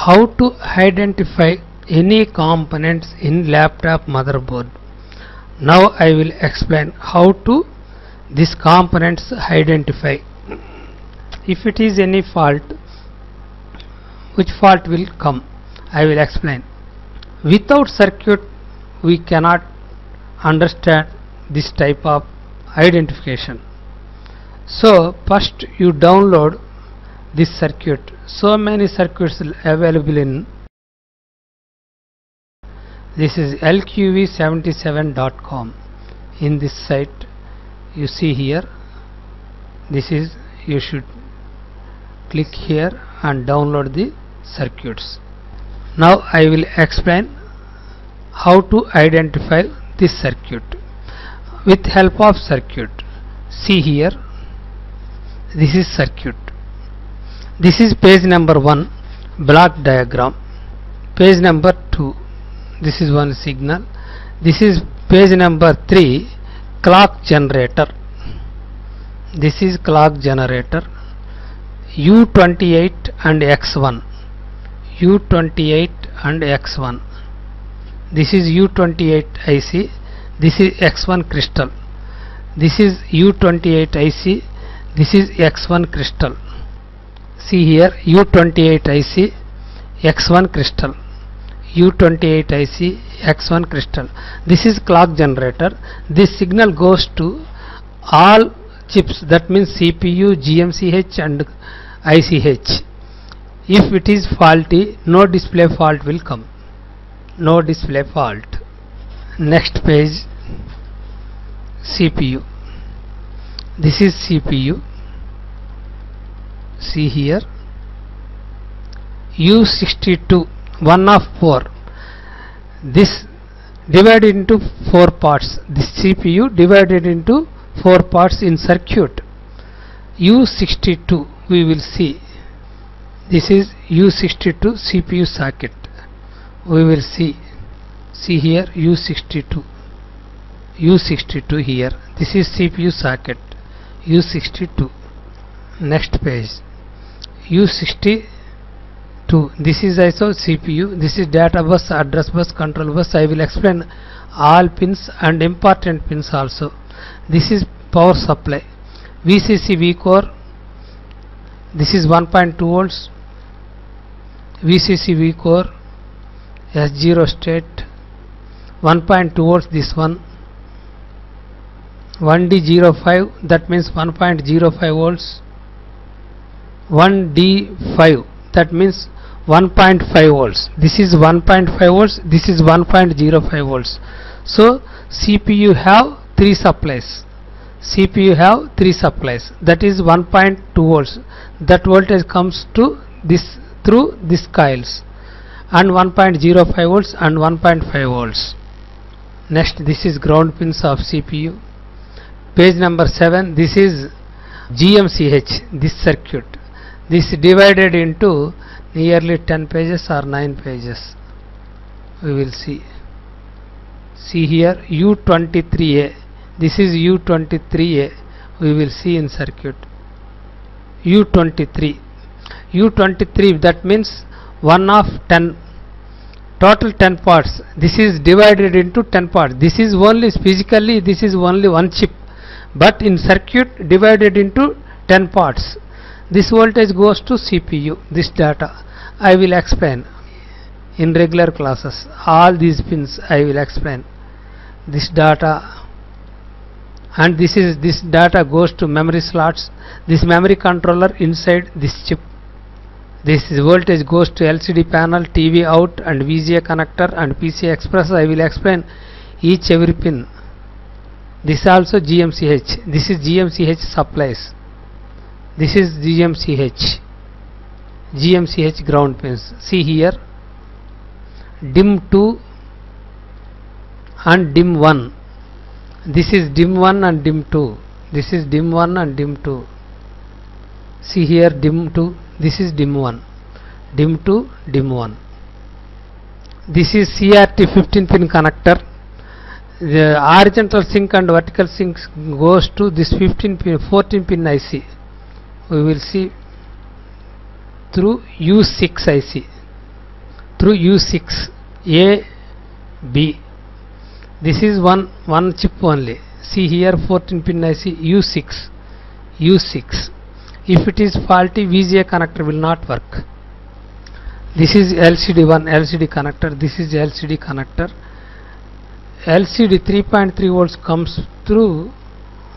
How to identify any components in laptop motherboard. Now I will explain how to these components identify. If it is any fault, which fault will come, I will explain. Without circuit we cannot understand this type of identification. So first you download this circuit. So many circuits available in this is lqv77.com. in this site you see here, this is, you should click here and download the circuits. Now I will explain how to identify this circuit with help of circuit. See here, this is circuit. This is page number 1, block diagram. Page number 2, this is one signal. This is page number 3, clock generator. This is clock generator. U28 and X1. U28 and X1. This is U28 IC. This is X1 crystal. This is U28 IC. This is X1 crystal. See here, U28 IC, X1 crystal. U28 IC, X1 crystal. This is clock generator. This signal goes to all chips, that means CPU, GMCH and ICH. If it is faulty, no display fault will come. No display fault. Next page, CPU. This is CPU. See here, U62, 1 of 4. This divided into 4 parts. This CPU divided into 4 parts in circuit. U62 we will see. This is U62 CPU socket. We will see. See here, U62. U62 here. This is CPU socket. U62. Next page, U62. This is also CPU. This is data bus, address bus, control bus. I will explain all pins and important pins also. This is power supply. VCC V core. This is 1.2 volts. VCC V core. S0 state. 1.2 volts. This one. 1D05. That means 1.05 volts. 1D5, that means 1.5 volts. This is 1.5 volts, this is 1.05 volts. So CPU have 3 supplies. CPU have 3 supplies, that is 1.2 volts. That voltage comes to this through these coils, and 1.05 volts and 1.5 volts. Next, this is ground pins of CPU. Page number 7, this is GMCH, this circuit. This divided into nearly 10 pages or 9 pages. We will see. See here, U23A. This is U23A. We will see in circuit. U23. U23, that means 1 of 10. Total 10 parts. This is divided into 10 parts. This is only physically, this is only one chip. But in circuit divided into 10 parts. This voltage goes to CPU, this data. I will explain in regular classes. All these pins I will explain. This data, and this data goes to memory slots. This memory controller inside this chip. This voltage goes to LCD panel, TV out and VGA connector and PCI Express. I will explain each every pin. This also GMCH. This is GMCH supplies. This is GMCH ground pins. See here, DIM2 and DIM1. This is DIM1 and DIM2. This is DIM1 and DIM2. See here, DIM2. This is DIM1. DIM2, DIM1. This is CRT 15 pin connector. The horizontal sync and vertical sync goes to this 14 pin IC. We will see through U6 IC. through U6 A B. This is one chip only. See here 14 pin IC U6. If it is faulty, VGA connector will not work. This is LCD1 LCD connector. This is LCD connector. LCD 3.3 volts comes through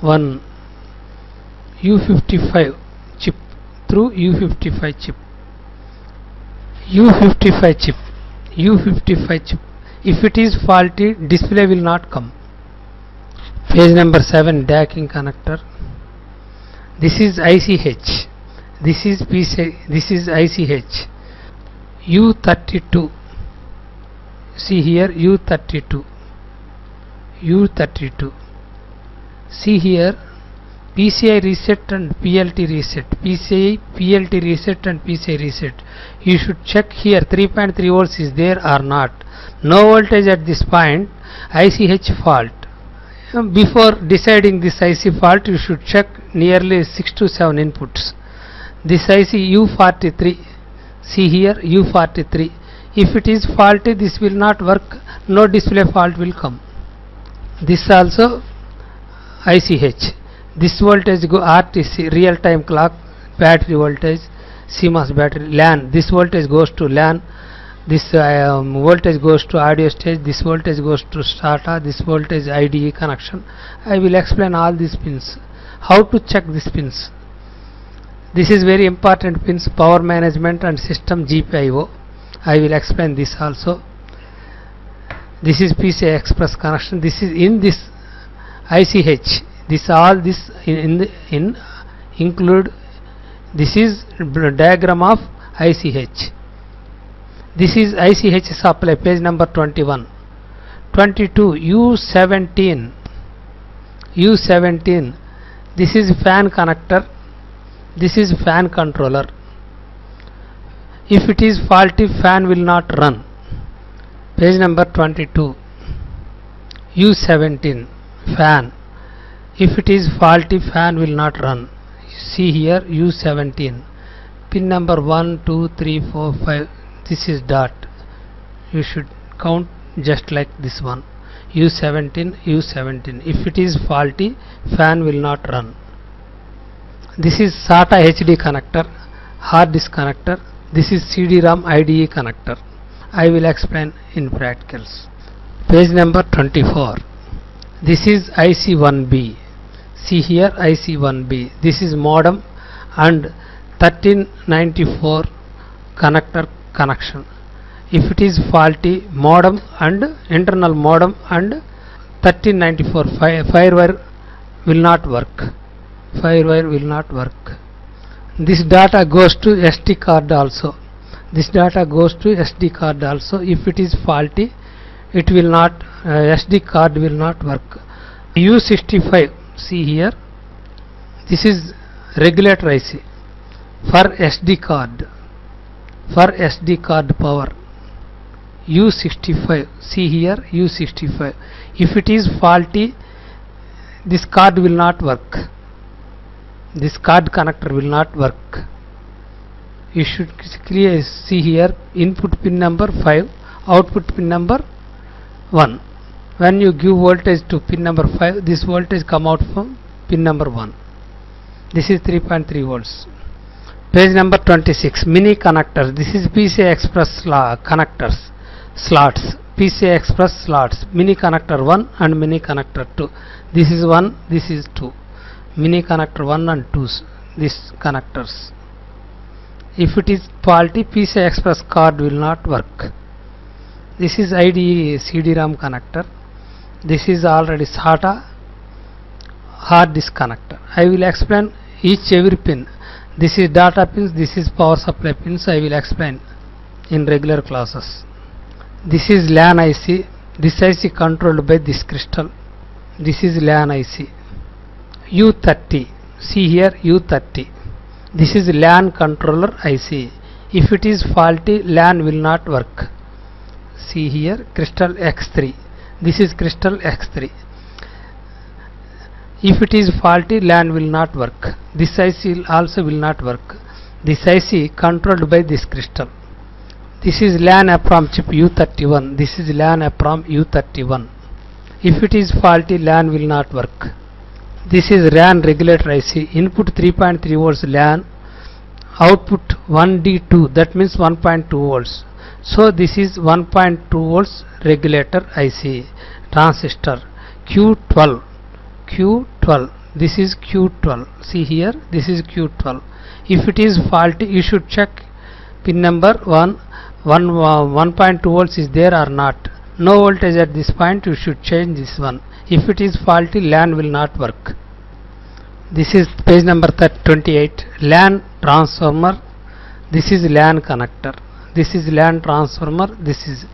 one U55 chip, through U55 chip. If it is faulty, display will not come. Page number 7, DACing connector. This is ICH. This is ICH. U32. See here U32. See here PCI reset and PLT reset. PCI, PLT reset and PCI reset. You should check here 3.3 volts is there or not. No voltage at this point. ICH fault. Before deciding this IC fault, you should check nearly 6 to 7 inputs. This IC U43. See here U43. If it is faulty, this will not work. No display fault will come. This also ICH. This voltage go RTC, real time clock, battery voltage, CMOS battery, LAN. This voltage goes to LAN. This voltage goes to audio stage. This voltage goes to SATA. This voltage IDE connection. I will explain all these pins. How to check these pins? This is very important pins, power management and system GPIO. I will explain this also. This is PCI Express connection. This is in this ICH. This all this in include. This is diagram of ICH. This is ICH supply, page number 21. 22 U17. This is fan connector. This is fan controller. If it is faulty, fan will not run. Page number 22. U17 fan. If it is faulty, fan will not run. See here U17. Pin number 1, 2, 3, 4, 5. This is dot. You should count just like this one. U17. If it is faulty, fan will not run. This is SATA HD connector, hard disk connector. This is CD-ROM IDE connector. I will explain in practicals. Page number 24. This is IC1B. See here IC1B. This is modem and 1394 connector connection. If it is faulty, modem and internal modem and 1394 firewire will not work. This data goes to SD card also. If it is faulty, it will not, SD card will not work. U65. See here, this is regulator IC for SD card. Power. U65. See here U65. If it is faulty, this card will not work. This card connector will not work. You should clearly see here input pin number 5, output pin number 1. When you give voltage to pin number 5, this voltage come out from pin number 1. This is 3.3 volts. Page number 26. Mini connectors. This is PCI Express connectors slots. PCI Express slots. Mini connector 1 and mini connector 2. This is 1. This is 2. Mini connector 1 and 2. These connectors. If it is faulty, PCI Express card will not work. This is IDE CD-ROM connector. This is already SATA hard disk connector. I will explain every pin. This is data pins, this is power supply pins. I will explain in regular classes. This is LAN IC. This IC controlled by this crystal. This is LAN IC. U30. See here U30. This is LAN controller IC. If it is faulty, LAN will not work. See here crystal X3. This is crystal X3. If it is faulty, LAN will not work. This IC also will not work. This IC controlled by this crystal. This is LAN APROM chip U31. This is LAN APROM U31. If it is faulty, LAN will not work. This is RAN regulator IC. Input 3.3 volts LAN, output 1D2, that means 1.2 volts. So this is 1.2 volts regulator IC. Transistor Q12. This is Q12. See here, this is Q12. If it is faulty, you should check pin number 1.2 volts is there or not. No voltage at this point, you should change this one. If it is faulty, LAN will not work. This is page number 28. LAN transformer. This is LAN connector. This is LAN transformer. This is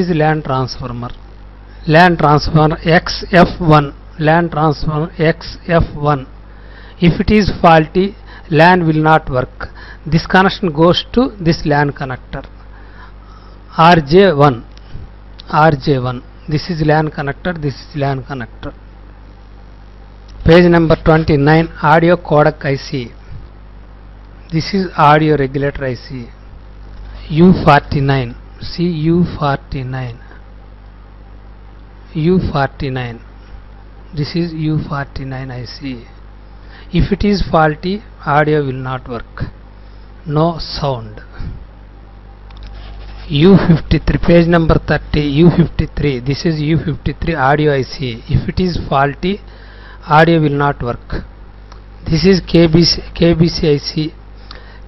LAN transformer. LAN transformer XF1. LAN transformer XF1. If it is faulty, LAN will not work. This connection goes to this LAN connector. RJ1. This is LAN connector. This is LAN connector. Page number 29. Audio codec IC. This is audio regulator IC. U49. See U49. This is U49 IC. If it is faulty, audio will not work. No sound. U53, page number 30. U53. This is U53 audio IC. If it is faulty, audio will not work. This is KBC IC,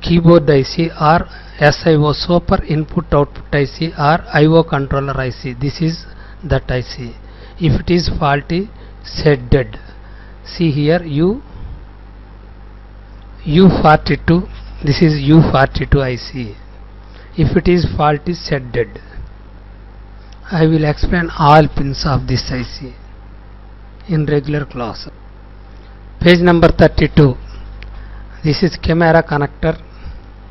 keyboard IC, or SIO, super input output IC, or IO controller IC. This is that IC. If it is faulty, set dead. See here U42. This is U42 IC. If it is faulty, set dead. I will explain all pins of this IC in regular class. Page number 32. This is camera connector.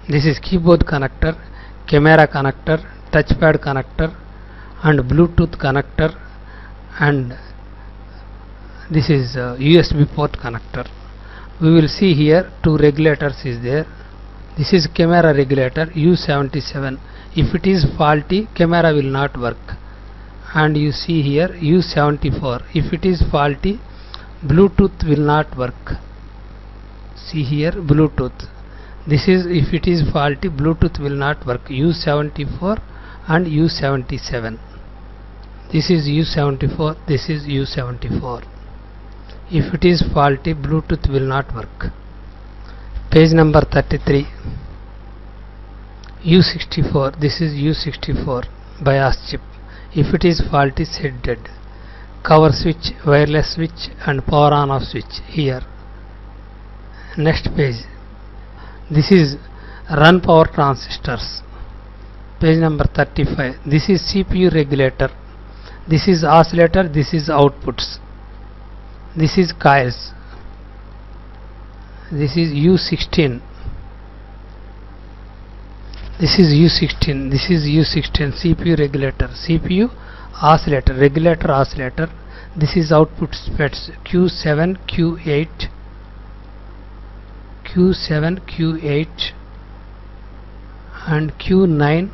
This is keyboard connector, camera connector, touchpad connector, and Bluetooth connector, and this is USB port connector. We will see here two regulators is there. This is camera regulator U77. If it is faulty, camera will not work. And you see here U74. If it is faulty, Bluetooth will not work. See here Bluetooth. This is if it is faulty, Bluetooth will not work. U74 and U77. This is U74. This is U74. If it is faulty, Bluetooth will not work. Page number 33. U64. This is U64 BIOS chip. If it is faulty, set dead. Cover switch, wireless switch, and power on off switch here. Next page. This is run power transistors. Page number 35. This is CPU regulator. This is oscillator. This is outputs. This is coils. This is U16. This is U16. This is U16 CPU regulator. CPU oscillator, regulator oscillator. This is output FETs Q7, Q8, Q7, Q8, and Q9,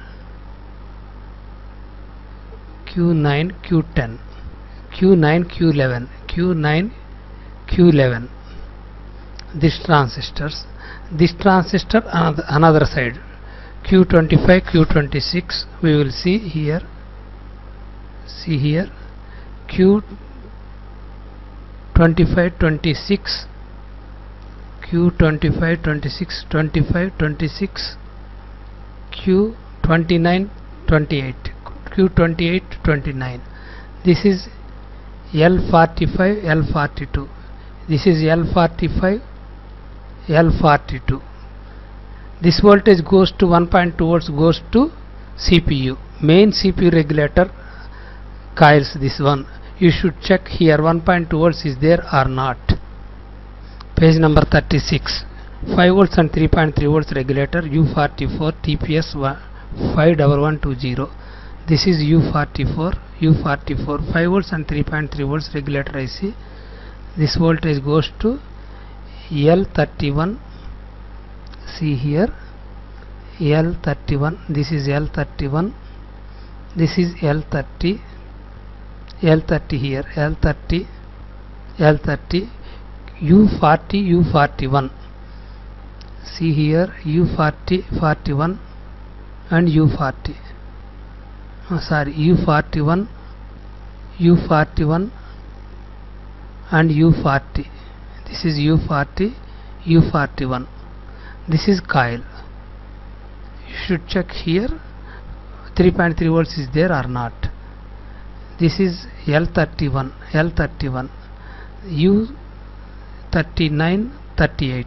Q9, Q10, Q9, Q11, Q9, Q11. These transistors. This transistor another side. Q25, Q26. We will see here. See here. Q25, 26. Q25, 26, 25, 26. Q29, 28. Q28, 29. This is L45, L42. This is L45, L42. This voltage goes to 1.2 volts, goes to CPU, main CPU regulator coils. This one you should check here, 1.2 volts is there or not. Page number 36. 5 volts and 3.3 volts regulator U44 TPS 51120. This is U44 5 volts and 3.3 volts regulator IC. This voltage goes to L31. See here L31, this is L31, this is L30, L30 here, L30, L30, U40, U41. See here, U40, 41 and U40. U41, U41 and U40. This is U40, U41. This is coil. You should check here 3.3 volts is there or not. This is L31, L31, U39, 38,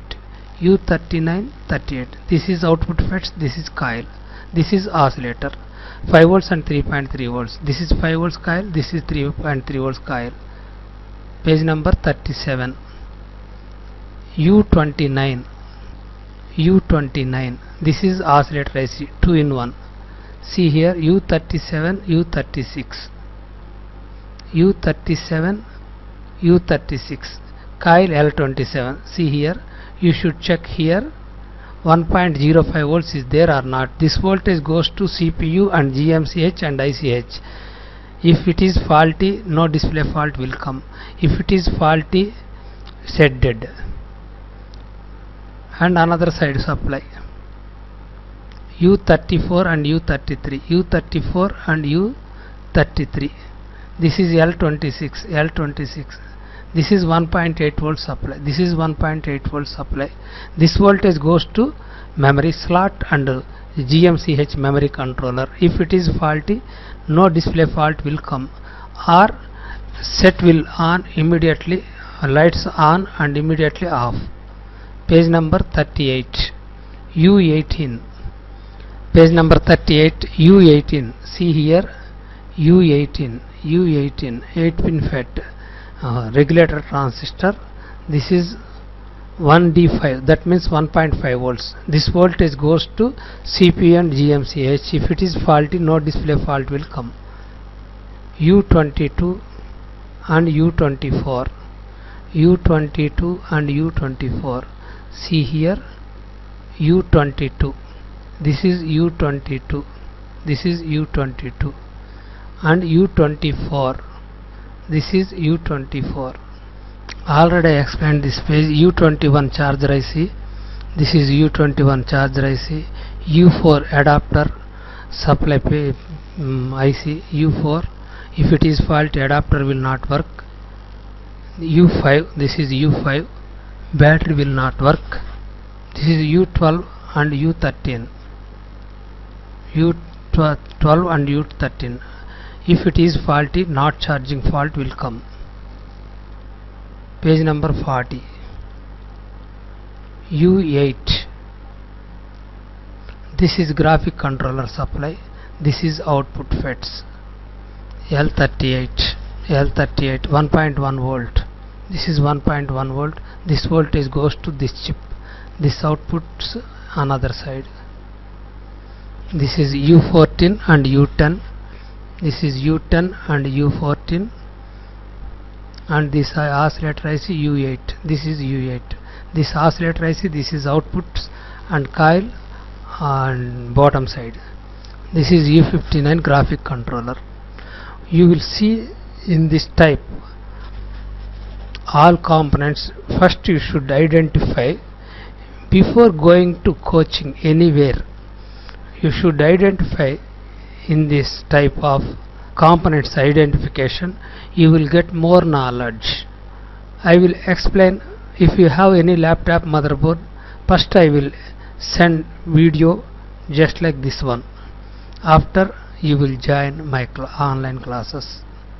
U39, 38. This is output FETs, this is coil, this is oscillator. 5 volts and 3.3 volts. This is 5 volts coil, this is 3.3 volts coil. Page number 37. U29, U29. This is oscillator IC, 2 in 1. See here, U37, U36, U37, U36, coil L27. See here, you should check here 1.05 volts is there or not. This voltage goes to CPU and GMCH and ICH. If it is faulty, no display fault will come. If it is faulty, set dead. And another side supply, U34 and U33, U34 and U33. This is L26, L26. This is 1.8 volt supply, this is 1.8 volt supply. This voltage goes to memory slot and GMCH memory controller. If it is faulty, no display fault will come, or set will on immediately, lights on and immediately off. Page number 38, U18. Page number 38, U18. See here, U18, U18, 8-pin FET. Regulator transistor. This is 1D5, that means 1.5 volts. This voltage goes to CPU and GMCH. If it is faulty, no display fault will come. U22 and U24, U22 and U24. See here, U22. This is U22, this is U22 and U24. This is U24. Already I explained this page. U21 charger IC. This is U21 charger IC. U4 adapter supply IC. U4. If it is faulty, adapter will not work. U5. This is U5. Battery will not work. This is U12 and U13. U12 and U13. If it is faulty, not charging fault will come. Page number 40. U8. This is graphic controller supply. This is output FETs. L38, L38, 1.1 volt. This is 1.1 volt. This voltage goes to this chip. This outputs another side. This is U14 and U10. This is U10 and U14, and this oscillator IC U8. This is U8. This oscillator IC, this is outputs and coil on bottom side. This is U59 graphic controller. You will see in this type all components. First you should identify, before going to coaching anywhere, you should identify in this type of components identification. You will get more knowledge. I will explain. If you have any laptop motherboard, first I will send video just like this one. After you will join my online classes.